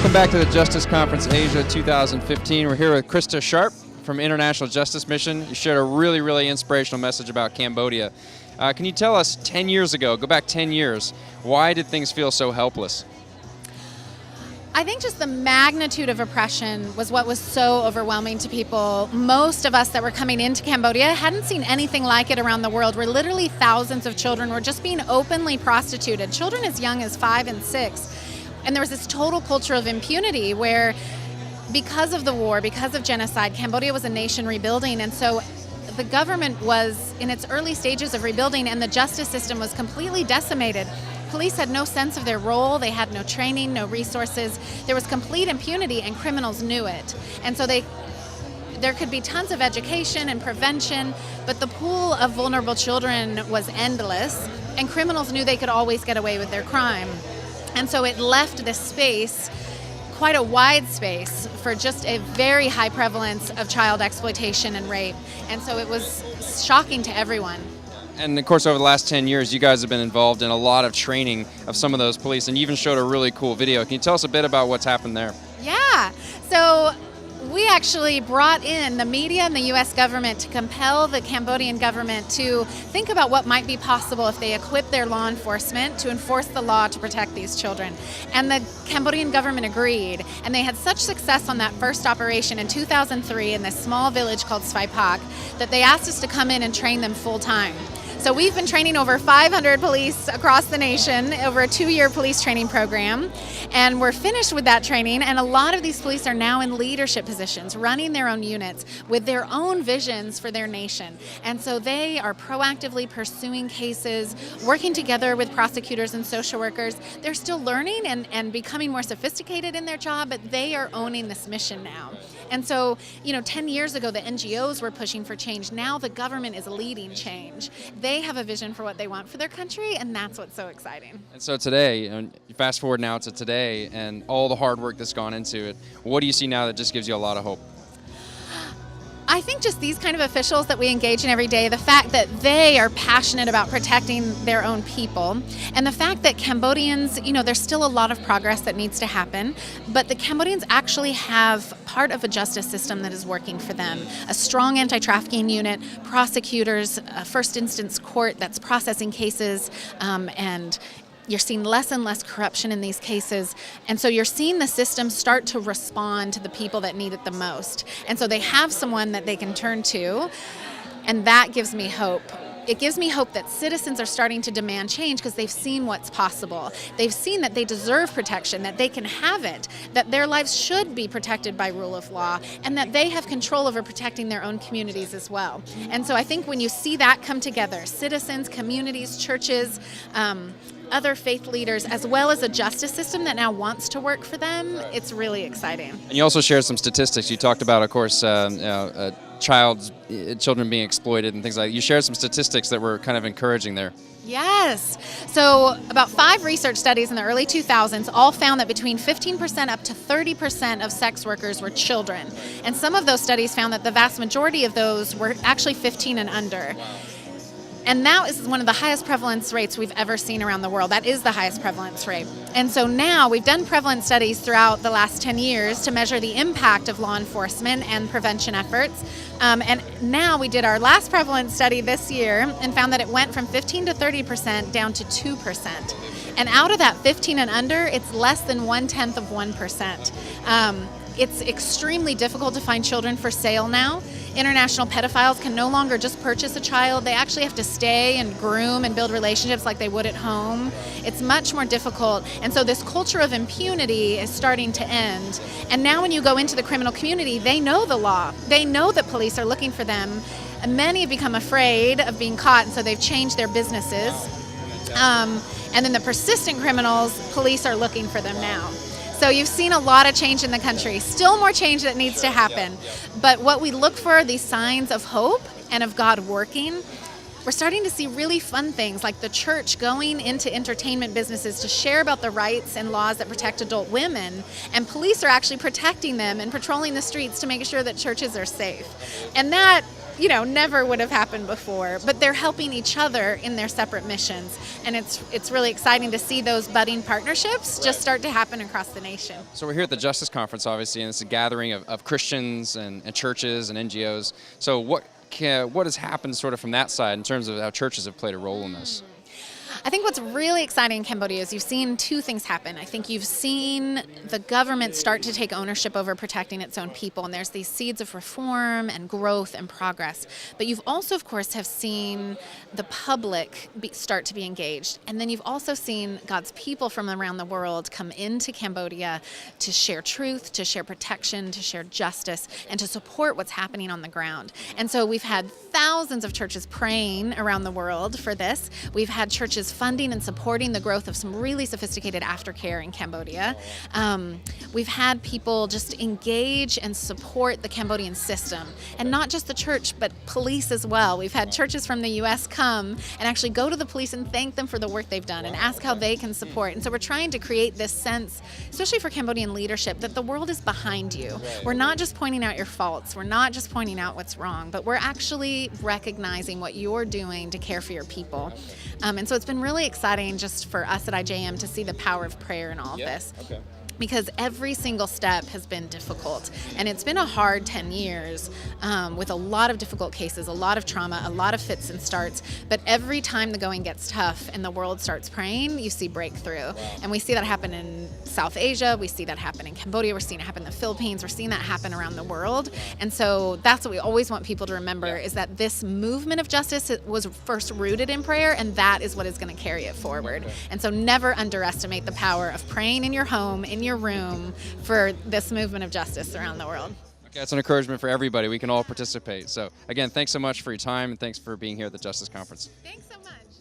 Welcome back to the Justice Conference Asia 2015. We're here with Christa Sharpe from International Justice Mission. You shared a really inspirational message about Cambodia. Can you tell us, 10 years ago, go back 10 years, why did things feel so helpless? I think just the magnitude of oppression was what was so overwhelming to people. Most of us that were coming into Cambodia hadn't seen anything like it around the world, where literally thousands of children were just being openly prostituted, children as young as 5 and 6. And there was this total culture of impunity where, because of the war, because of genocide, Cambodia was a nation rebuilding. And so the government was in its early stages of rebuilding, and the justice system was completely decimated. Police had no sense of their role, they had no training, no resources. There was complete impunity, and criminals knew it. And so there could be tons of education and prevention, but the pool of vulnerable children was endless, and criminals knew they could always get away with their crime. And so it left this space, quite a wide space, for just a very high prevalence of child exploitation and rape. And so it was shocking to everyone. And of course, over the last 10 years, you guys have been involved in a lot of training of some of those police, and you even showed a really cool video. Can you tell us a bit about what's happened there? Yeah, so we actually brought in the media and the U.S. government to compel the Cambodian government to think about what might be possible if they equip their law enforcement to enforce the law to protect these children. And the Cambodian government agreed, and they had such success on that first operation in 2003 in this small village called Svaipak that they asked us to come in and train them full time. So we've been training over 500 police across the nation over a 2-year police training program, and we're finished with that training, and a lot of these police are now in leadership positions, running their own units with their own visions for their nation. And so they are proactively pursuing cases, working together with prosecutors and social workers. They're still learning and becoming more sophisticated in their job, but they are owning this mission now. And so, 10 years ago, the NGOs were pushing for change. Now the government is leading change. They have a vision for what they want for their country, and that's what's so exciting. And so today, you fast forward now to today, and all the hard work that's gone into it, what do you see now that just gives you a lot of hope? I think just these kind of officials that we engage in every day, the fact that they are passionate about protecting their own people, and the fact that Cambodians, there's still a lot of progress that needs to happen, but the Cambodians actually have part of a justice system that is working for them. A strong anti-trafficking unit, prosecutors, a first instance court that's processing cases, and you're seeing less and less corruption in these cases. And so you're seeing the system start to respond to the people that need it the most. And so they have someone that they can turn to, and that gives me hope. It gives me hope that citizens are starting to demand change because they've seen what's possible. They've seen that they deserve protection, that they can have it, that their lives should be protected by rule of law, and that they have control over protecting their own communities as well. And so I think when you see that come together, citizens, communities, churches, other faith leaders, as well as a justice system that now wants to work for them, it's really exciting. And you also shared some statistics. You talked about, of course, children being exploited and things like that. You shared some statistics that were kind of encouraging there. Yes. So about 5 research studies in the early 2000s all found that between 15% up to 30% of sex workers were children. And some of those studies found that the vast majority of those were actually 15 and under. And that is one of the highest prevalence rates we've ever seen around the world. That is the highest prevalence rate. And so now we've done prevalence studies throughout the last 10 years to measure the impact of law enforcement and prevention efforts. And now we did our last prevalence study this year and found that it went from 15 to 30% down to 2%. And out of that 15 and under, it's less than 1/10 of 1%. It's extremely difficult to find children for sale now. International pedophiles can no longer just purchase a child. They actually have to stay and groom and build relationships like they would at home. It's much more difficult. And so this culture of impunity is starting to end. And now when you go into the criminal community, they know the law. They know that police are looking for them. And many have become afraid of being caught, and so they've changed their businesses. And then the persistent criminals, police are looking for them now. So you've seen a lot of change in the country. Still more change that needs to happen. But what we look for are these signs of hope and of God working. We're starting to see really fun things like the church going into entertainment businesses to share about the rights and laws that protect adult women, and police are actually protecting them and patrolling the streets to make sure that churches are safe. And that never would have happened before, but they're helping each other in their separate missions. And it's really exciting to see those budding partnerships just start to happen across the nation. So we're here at the Justice Conference, obviously, and it's a gathering of Christians and churches and NGOs. So what has happened sort of from that side in terms of how churches have played a role in this? I think what's really exciting in Cambodia is you've seen two things happen. I think you've seen the government start to take ownership over protecting its own people, and there's these seeds of reform and growth and progress. But you've also, of course, have seen the public start to be engaged. And then you've also seen God's people from around the world come into Cambodia to share truth, to share protection, to share justice, and to support what's happening on the ground. And so we've had thousands of churches praying around the world for this. We've had churches funding and supporting the growth of some really sophisticated aftercare in Cambodia. We've had people just engage and support the Cambodian system, and not just the church, but police as well. We've had churches from the U.S. come and actually go to the police and thank them for the work they've done and ask how they can support. And so we're trying to create this sense, especially for Cambodian leadership, that the world is behind you. We're not just pointing out your faults. We're not just pointing out what's wrong, but we're actually recognizing what you're doing to care for your people. And so it's been really exciting just for us at IJM to see the power of prayer in all of this. Because every single step has been difficult. And it's been a hard 10 years with a lot of difficult cases, a lot of trauma, a lot of fits and starts. But every time the going gets tough and the world starts praying, you see breakthrough. And we see that happen in South Asia. We see that happen in Cambodia. We're seeing it happen in the Philippines. We're seeing that happen around the world. And so that's what we always want people to remember, is that this movement of justice was first rooted in prayer, and that is what is going to carry it forward. And so never underestimate the power of praying in your home, in your room, for this movement of justice around the world. Okay, that's an encouragement for everybody. We can all participate. So again, thanks so much for your time, and thanks for being here at the Justice Conference. Thanks so much.